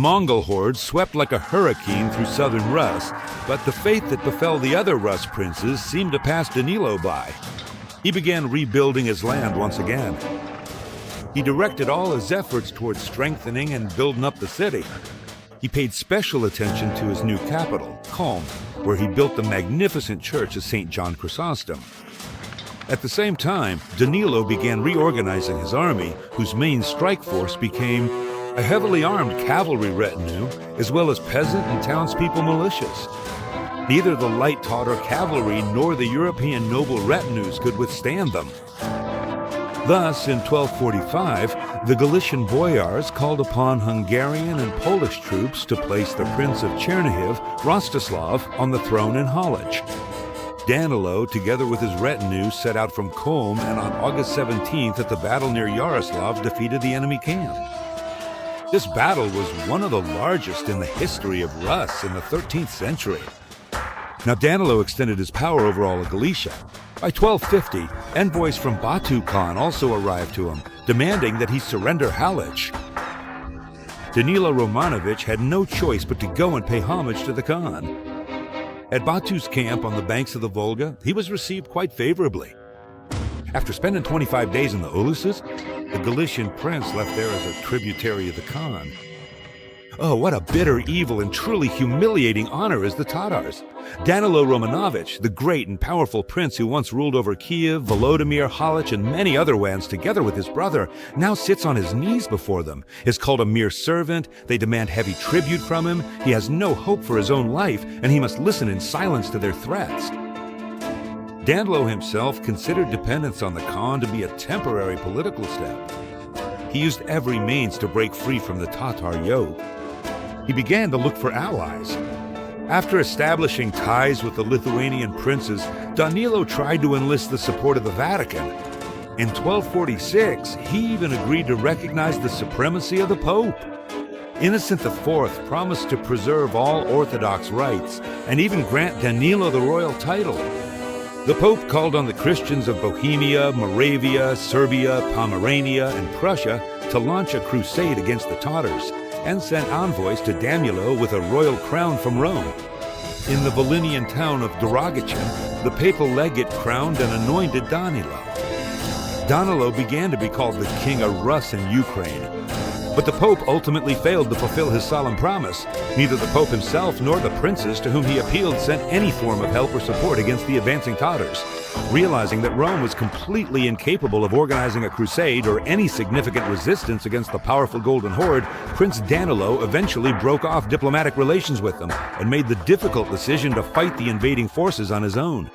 Mongol horde swept like a hurricane through southern Rus, but the fate that befell the other Rus princes seemed to pass Danylo by. He began rebuilding his land once again. He directed all his efforts towards strengthening and building up the city. He paid special attention to his new capital, Culm, where he built the magnificent church of St. John Chrysostom. At the same time, Danylo began reorganizing his army, whose main strike force became a heavily armed cavalry retinue, as well as peasant and townspeople militias. Neither the light Tatar cavalry nor the European noble retinues could withstand them. Thus, in 1245, the Galician boyars called upon Hungarian and Polish troops to place the Prince of Chernihiv, Rostislav, on the throne in Halych. Danylo, together with his retinue, set out from Culm, and on August 17th at the battle near Yaroslav, defeated the enemy camp. This battle was one of the largest in the history of Rus in the 13th century. Now Danylo extended his power over all of Galicia. By 1250, envoys from Batu Khan also arrived to him, demanding that he surrender Halych. Danylo Romanovych had no choice but to go and pay homage to the Khan. At Batu's camp on the banks of the Volga, he was received quite favorably. After spending 25 days in the Uluses, the Galician prince left there as a tributary of the Khan. Oh, what a bitter, evil, and truly humiliating honor is the Tatars. Danylo Romanovych, the great and powerful prince who once ruled over Kiev, Volodymyr, Halych, and many other lands together with his brother, now sits on his knees before them, is called a mere servant, they demand heavy tribute from him, he has no hope for his own life, and he must listen in silence to their threats. Danylo himself considered dependence on the Khan to be a temporary political step. He used every means to break free from the Tatar yoke. He began to look for allies. After establishing ties with the Lithuanian princes, Danylo tried to enlist the support of the Vatican. In 1246, he even agreed to recognize the supremacy of the Pope. Innocent IV promised to preserve all Orthodox rites and even grant Danylo the royal title. The Pope called on the Christians of Bohemia, Moravia, Serbia, Pomerania, and Prussia to launch a crusade against the Tatars, and sent envoys to Danylo with a royal crown from Rome. In the Volhynian town of Dorogachin, the papal legate crowned and anointed Danylo. Danylo began to be called the King of Rus in Ukraine. But the Pope ultimately failed to fulfill his solemn promise. Neither the Pope himself nor the princes to whom he appealed sent any form of help or support against the advancing Tatars. Realizing that Rome was completely incapable of organizing a crusade or any significant resistance against the powerful Golden Horde, Prince Danylo eventually broke off diplomatic relations with them and made the difficult decision to fight the invading forces on his own.